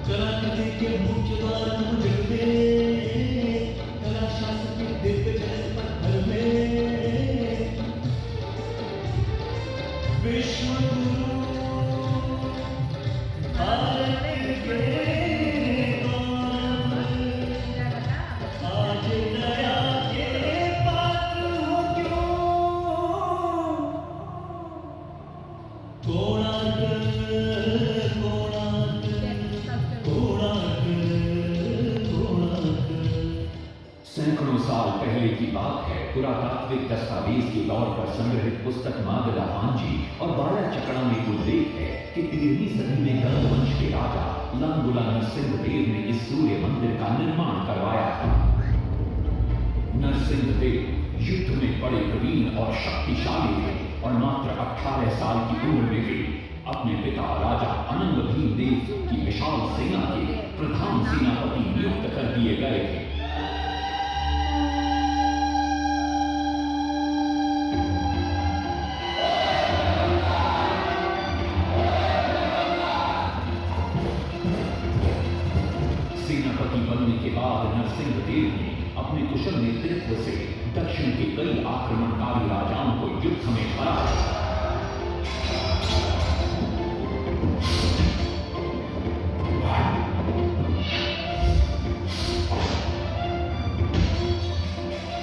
कलाकृति के मुख्य द्वार तुम जगते, कला शास्त्र के दिव्य चरण पत्थर में विश्व गुरु भारत के गौरव, आज दया के पात्र हो क्यों, कोणार्क सैकड़ों साल पहले की बात है। पुरातात्विक दस्तावेज के तौर पर संग्रहित पुस्तक मागला पांजी और बाला चकड़ा में उल्लेख है कि 13वीं सदी में गंग वंश के राजा लांगुला नरसिंहदेव ने इस सूर्य मंदिर का निर्माण करवाया था। नरसिंहदेव युद्ध में बड़े प्रवीण और शक्तिशाली थे और मात्र 18 साल की उम्र में वे अपने पिता राजा अनंग भीम देव की विशाल सेना के प्रधान सेनापति नियुक्त कर दिए गए थे। सेनापति बनने के बाद नरसिंहदेव ने अपने कुशल नेतृत्व से दक्षिण के कई आक्रमणकारी राजाओं को युद्ध में हराया।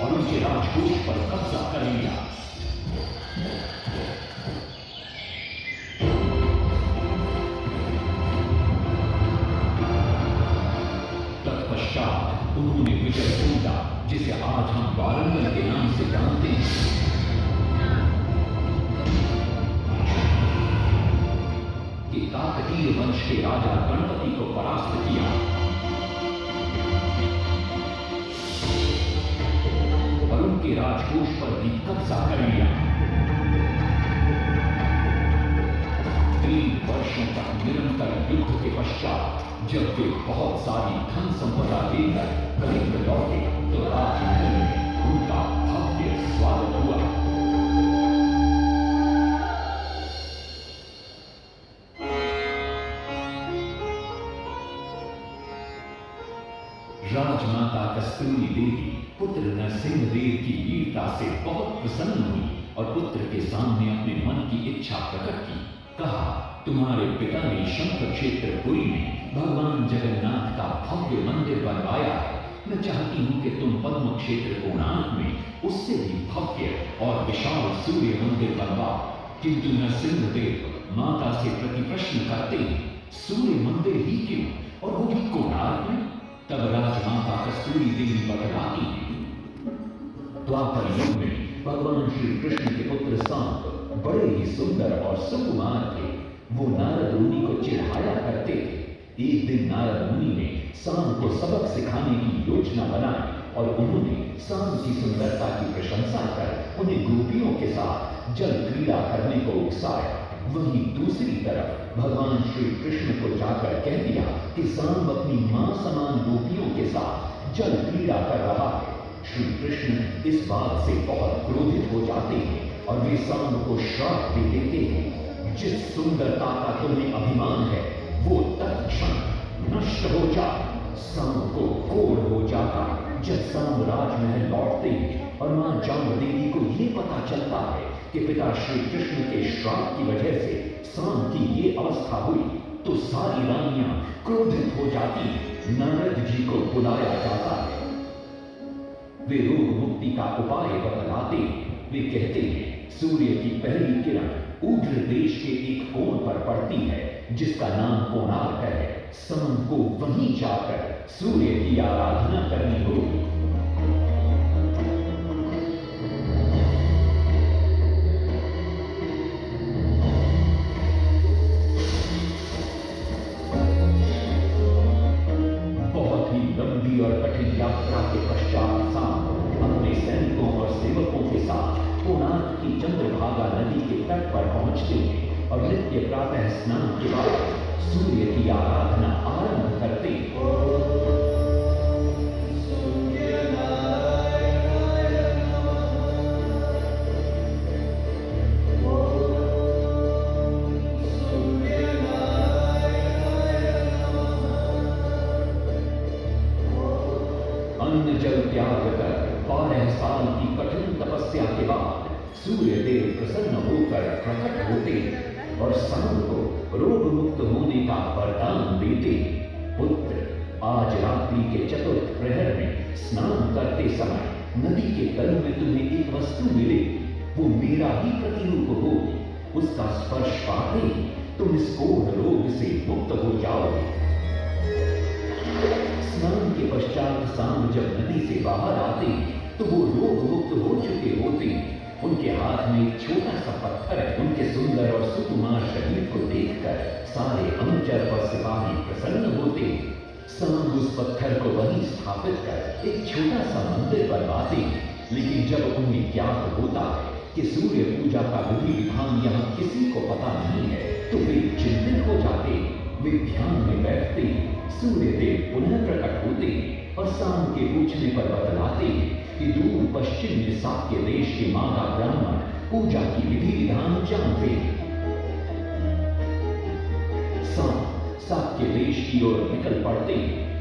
और उनके राजकोष पर कब्जा कर लिया। तत्पश्चात उन्होंने विजय पूजा, जिसे आज हम वारंगल के नाम से जानते हैं, कि काकतीय वंश के राजा गणपति को परास्त किया और उनके राजकोष पर भी कब्जा कर लिया। 3 वर्षों तक निरंतर युद्ध के पश्चात जब वे बहुत सारी धन संपदा लेकर कलिंग लौटे तो राजमहल में उनका भव्य स्वागत हुआ। राजमाता कस्तूरी देवी पुत्र नरसिंहदेव की वीरता से बहुत प्रसन्न हुई और पुत्र के सामने अपने मन की इच्छा प्रकट की। कहा, तुम्हारे पिता ने शंख क्षेत्र पुरी में भगवान जगन्नाथ का भव्य मंदिर बनवाया है। मैं चाहती हूं कि तुम पद्म क्षेत्र कोणार्क में उससे भी भव्य और विशाल सूर्य मंदिर बनवाओ। किंतु नरसिंहदेव माता से प्रति प्रश्न करते हैं, सूर्य मंदिर ही क्यों, और वो भी कोणार्क में? तब राजमाता कस्तूरी देवी बतलाती है, द्वापर युग में भगवान श्री कृष्ण के पुत्र सांब बड़े ही सुंदर और सुकुमार थे। वो नारद मुनि को चिढ़ाया करते थे। एक दिन नारद मुनि ने सांब को सबक सिखाने की योजना बनाई और उन्होंने सांब की सुंदरता की प्रशंसा कर उन्हें गोपियों के साथ जल क्रीड़ा करने को उकसाया। वहीं दूसरी तरफ भगवान श्री कृष्ण को जाकर कह दिया कि सांब अपनी मां समान गोपियों के साथ जल क्रीड़ा कर रहा है। श्री कृष्ण इस बात से बहुत क्रोधित हो जाते हैं और वे सांब को श्राप दे देते हैं, जिस सुंदरता का तुम्हें अभिमान है वो तत्क्षण नष्ट हो जा। सांब को कोढ़ हो जाता। जब सांब राजमहल लौटते हैं और मां जाम्बदेवी को ये पता चलता है कि पिता श्री कृष्ण के श्राप की वजह से सांब की ये अवस्था हुई, तो सारी रानियां क्रोधित हो जाती हैं। नारद जी को बुलाया जाता है। वे रोग मुक्ति का उपाय बतलाते हैं। वे कहते हैं, सूर्य की पहली किरण उग्र देश के एक कोण पर पड़ती है जिसका नाम कोणार्क है। सांब को वहीं जाकर सूर्य की आराधना करनी होगी। बहुत ही लंबी और कठिन यात्रा के पश्चात सांब अपने सैनिकों और सेवकों के साथ कोणार्क की चंद्रभागा नदी के तट पर पहुंचते हैं और नित्य प्रातः स्नान के बाद सूर्य की आराधना आरंभ करते हैं। त्याग कर 12 साल की कठिन तपस्या के बाद सूर्य देव प्रसन्न होकर प्रकट होते और शाम को रोग मुक्त होने का वरदान देते। पुत्र, आज रात्रि के चतुर्थ प्रहर में स्नान करते समय नदी के तल में तुम्हें एक वस्तु मिले, वो मेरा ही प्रतिरूप होगी। उसका स्पर्श पाते ही तुम इस कोढ़ रोग से मुक्त हो जाओगे। स्नान के पश्चात सांब जब नदी से बाहर आते तो वो रोग मुक्त हो चुके होते। उनके हाथ में एक छोटा सा पत्थर है। उनके सुंदर और सुकुमार शरीर को देखकर सारे अनुचर और सिपाही प्रसन्न होते। सांब उस पत्थर को वहीं स्थापित कर एक छोटा सा मंदिर बनवाते। लेकिन जब उन्हें ज्ञात होता है कि सूर्य पूजा का विधि विधान यहाँ किसी को पता नहीं है तो वे चिंतित हो जाते। वे ध्यान में बैठते। सूर्य देव पुनः प्रकट होते और शाम के पूछने पर बतलाते कि दूर पश्चिम में साक्य देश के मागा ब्राह्मण पूजा की विधि विधान जानते। साक्य देश की ओर निकल पड़ते,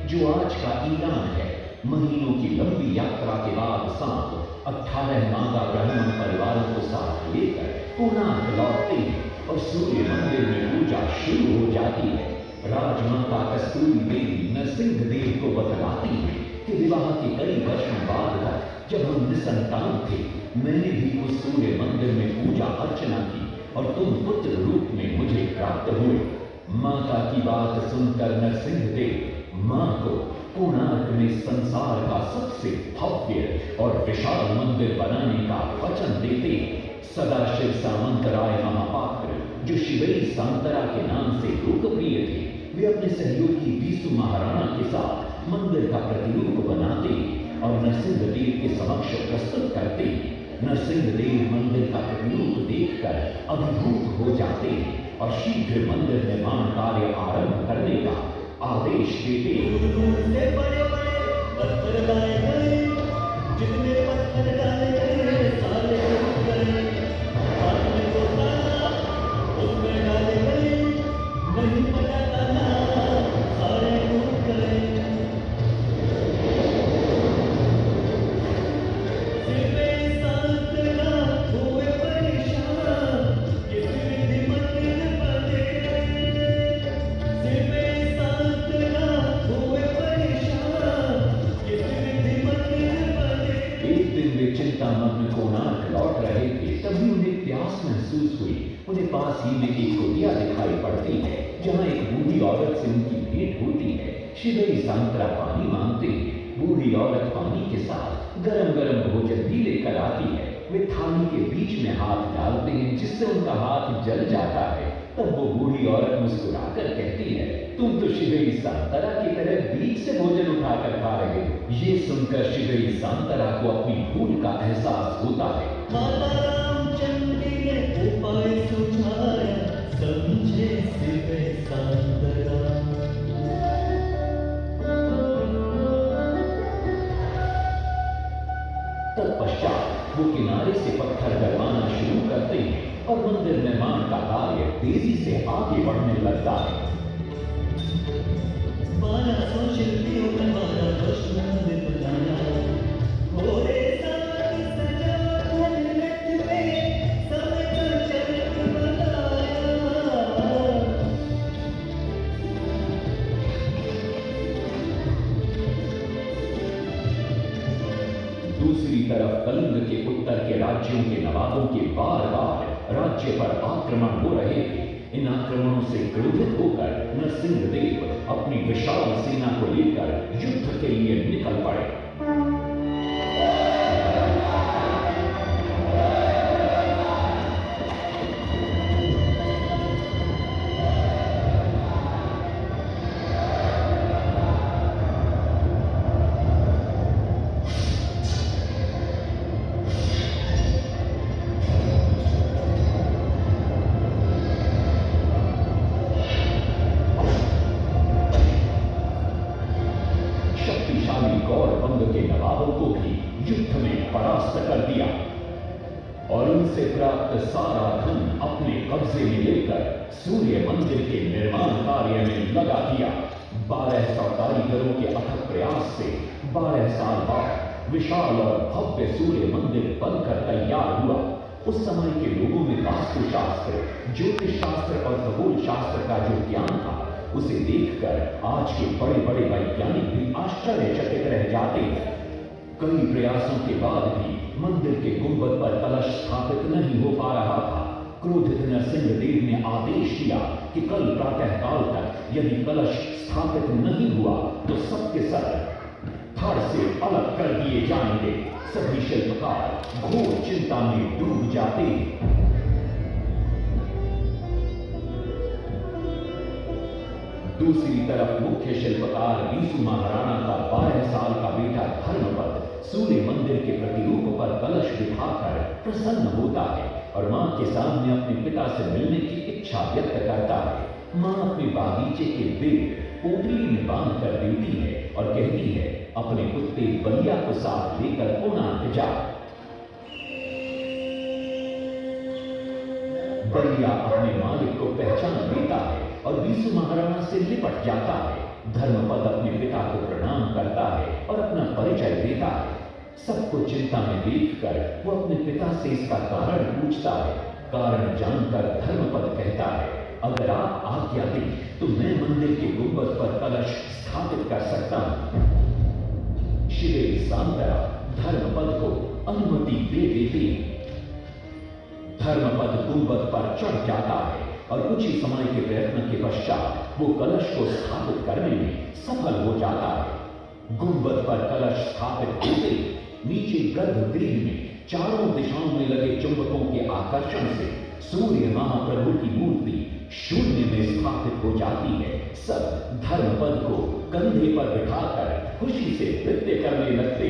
जो आज का ईरान है। महीनों की लंबी यात्रा के बाद सांप 18 मागा ब्राह्मण परिवारों को साथ लेकर कोणार्क लौटते हैं और सूर्य मंदिर में पूजा शुरू हो जाती है। राजमाता कस्तूरी देवी नरसिंह देव को बतलाती है कि विवाह के कई वर्षों बाद तक जब हम निसंतान थे, मैंने भी उस सूर्य मंदिर में पूजा अर्चना की और तुम पुत्र रूप में मुझे प्राप्त हुए। माता की बात सुनकर नरसिंह देव मां को कोणार्क में संसार का सबसे भव्य और विशाल मंदिर बनाने का वचन देते। सदाशिव सामंतराय महापात्र, जो शिवई सांतरा के नाम से लोकप्रिय थे, वे अपने सहयोगी बीसु महाराणा के साथ मंदिर का प्रतिरूप बनाते और नरसिंह देव के समक्ष प्रस्तुत करते। नरसिंह देव मंदिर का प्रतिरूप देखकर अभिभूत हो जाते और शीघ्र मंदिर निर्माण कार्य आरंभ करने का आदेश देते। से बड़े बड़े पत्थर लाए गए, जितने पत्थर डाले गए सारे टूट गए। हाथ में तो ताला उसमें डाले गए, नहीं पता ताला सारे टूट गए। सिर्फ सांतना हुए परेशान, किसी विधि मंदिर बने। सिर्फ सांतना हुए परेशान, किसी विधि मंदिर बने। एक दिन वे चिंतामग्न कोणार्क लौट रहे थे, तभी उन्हें प्यास महसूस हुई। उन्हें पास ही में एक कुटिया दिखाई पड़ती है, जहाँ एक बूढ़ी औरत से उनकी भेंट होती है। शिवई सांतरा पानी मांगते हैं। बूढ़ी औरत पानी के साथ गरम गरम भोजन भी लेकर आती है। वे थाली के बीच में हाथ डालते हैं, जिससे उनका हाथ जल जाता है। तब वो बूढ़ी औरत मुस्कुराकर कहती है, तुम तो शिवई सांतरा की तरह बीच से भोजन उठाकर खा रहे हो। ये सुनकर शिवई सांतरा को अपनी भूल का एहसास होता है। माता रामचंद्री ने उपाय सुझाया, समझे सिर्फ सांतरा। तत्पश्चात वो किनारे से पत्थर गरवाना शुरू करते हैं और मंदिर निर्माण का कार्य तेजी से आगे बढ़ने लगता है। 1200 शिल्पियों ने 12 मंदिर बनाया। घोड़े साथ सजा लठ में समय चरक बनाया। दूसरी तरफ कलिंग के उत्तर के राज्यों के नवाबों के बार बार राज्य पर आक्रमण हो रहे थे। इन आक्रमणों से क्रोधित होकर नरसिंह देव अपनी विशाल सेना को लेकर युद्ध के लिए निकल पड़े। शक्तिशाली गौरवंग के नवाबों को भी युद्ध में परास्त कर दिया और उनसे प्राप्त सारा धन अपने कब्जे में लेकर सूर्य मंदिर के निर्माण कार्य में लगा दिया। 1200 कारीगरों के अथक प्रयास से 12 साल बाद विशाल और भव्य सूर्य मंदिर बनकर तैयार हुआ। उस समय के लोगों में वास्तुशास्त्र, ज्योतिष शास्त्र और खगोल शास्त्र का जो ज्ञान था, उसे देखकर आज के बड़े बड़े वैज्ञानिक भी आश्चर्यचकित रह जाते। कई प्रयासों के बाद भी मंदिर के गुंबद पर कलश स्थापित नहीं हो पा रहा था। क्रोधित नरसिंहदेव ने आदेश दिया कि कल प्रातः काल तक यदि कलश स्थापित नहीं हुआ तो सबके सर धड़ से अलग कर दिए जाएंगे। सभी शिल्पकार घोर चिंता में डूब जाते। दूसरी तरफ मुख्य शिल्पकार बीसू महाराणा का 12 साल का बेटा धर्मपद सूर्य मंदिर के प्रतिरूप पर कलश बिठाकर प्रसन्न होता है और मां के सामने अपने पिता से मिलने की इच्छा व्यक्त करता है। मां अपने बागीचे के पेड़ पोटली में बांध कर देती है और कहती है, अपने कुत्ते बलिया को साथ लेकर कोणार्क जा। बलिया अपने मालिक को पहचान लेता है और बीसू महाराणा से लिपट जाता है। धर्मपद अपने पिता को प्रणाम करता है और अपना परिचय देता है। सबको चिंता में देखकर वो अपने पिता से इसका कारण पूछता है। कारण जानकर धर्मपद कहता है, अगर आप आज्ञा दें तो मैं मंदिर के गुंबद पर कलश स्थापित कर सकता हूं। शिवेरी सांतरा धर्मपद को अनुमति दे देती। धर्मपद गुंबद पर चढ़ जाता है और कुछ ही समय के प्रयत्न के पश्चात वो कलश को स्थापित करने में सफल हो जाता है। गुंबद पर कलश स्थापित होते नीचे गर्भगृह में चारों दिशाओं में लगे चुंबकों के आकर्षण से सूर्य महाप्रभु की मूर्ति शून्य में स्थापित हो जाती है। सब धर्मपद को कंधे पर बिठाकर खुशी से नृत्य करने लगते।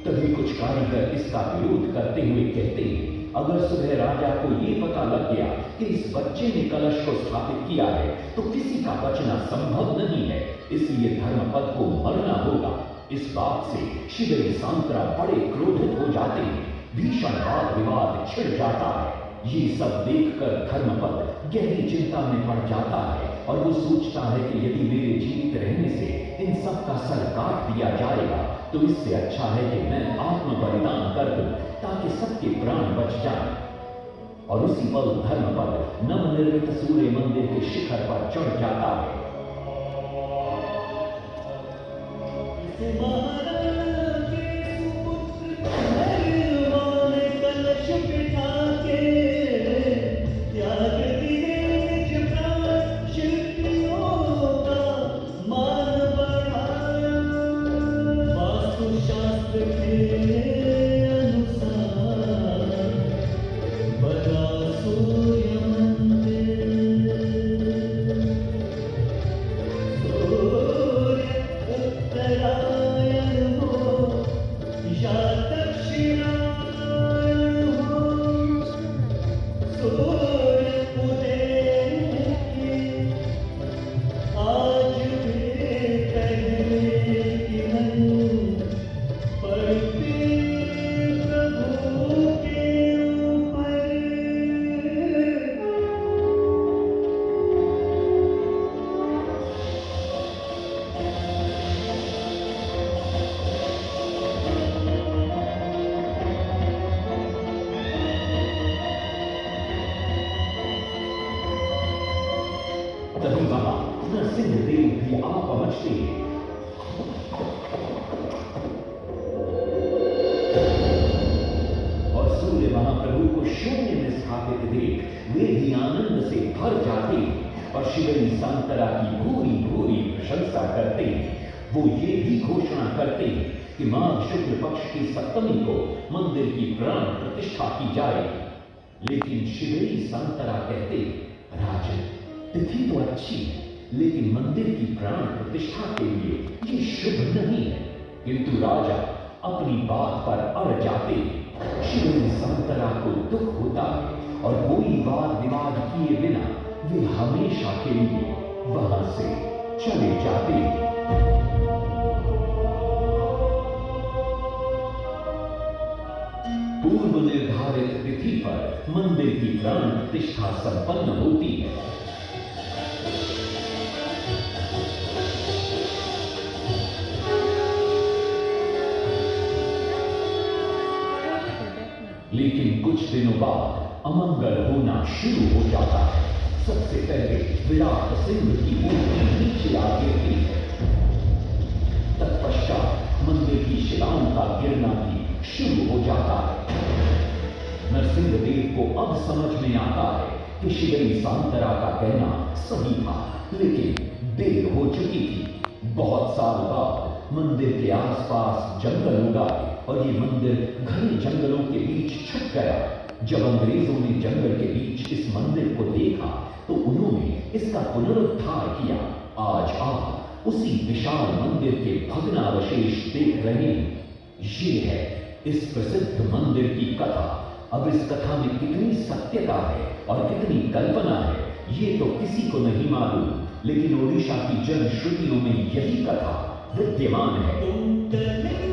तभी कुछ कारीगर इसका विरोध करते हुए कहते हैं, अगर सुबह राजा को ये पता लग गया कि इस बच्चे ने कलश को स्थापित किया है तो किसी का बचना संभव नहीं है, इसलिए धर्मपद को मरना होगा। इस बात से शिवेरी सांतरा बड़े क्रोधित हो जाते हैं। भीषण वाद विवाद छिड़ जाता है। ये सब देखकर धर्मपद गहरी चिंता में पड़ जाता है और वो सोचता है कि यदि मेरे जीवित रहने से इन सब का सर काट दिया जाएगा तो इससे अच्छा है कि मैं आत्म बलिदान कर दूं ताकि सबके प्राण बच जाएं। और उसी पल धर्मपद नवनिर्मित सूर्य मंदिर के शिखर पर चढ़ जाता है। तभी वहां नरसिंहदेव भी आ पहुंचते हैं। और सूर्य महाप्रभु को शून्य में स्थापित देख वे भी आनंद से भर जाते और शिवेरी सांतरा की भूरी भूरी प्रशंसा करते। वो ये भी घोषणा करते कि माघ शुक्ल पक्ष की सप्तमी को मंदिर की प्राण प्रतिष्ठा की जाएगी। लेकिन शिवेरी सांतरा कहते, राजन तिथि तो अच्छी है लेकिन मंदिर की प्राण प्रतिष्ठा के लिए ये शुभ नहीं है। किंतु राजा अपनी बात पर अड़ जाते। शिवेरी सांतरा को दुख होता है और कोई वाद विवाद किए बिना वे हमेशा के लिए वहां से चले जाते। पूर्व निर्धारित तिथि पर मंदिर की प्राण प्रतिष्ठा संपन्न होती है। कुछ दिनों बाद अमंगल होना शुरू हो जाता है। सबसे पहले विराट सिंह की मूर्ति नीचे आ गिरती है। तत्पश्चात मंदिर की शिलाओं का गिरना भी शुरू हो जाता है। नरसिंहदेव को अब समझ में आता है कि शिवई सांतरा का कहना सही था, लेकिन देर हो चुकी थी। बहुत साल बाद मंदिर के आसपास जंगल उगा और ये मंदिर घने जंगलों के बीच छुप गया। जब अंग्रेजों ने जंगल के बीच इस मंदिर को देखा तो उन्होंने इसका पुनरुद्धार किया। आज आप उसी विशाल मंदिर के भग्नावशेष देख रहे हैं। ये है इस प्रसिद्ध मंदिर की कथा। अब इस कथा में कितनी सत्यता है और कितनी कल्पना है, ये तो किसी को नहीं मालूम, लेकिन ओडिशा की जनश्रुतियों में यही कथा विद्यमान है।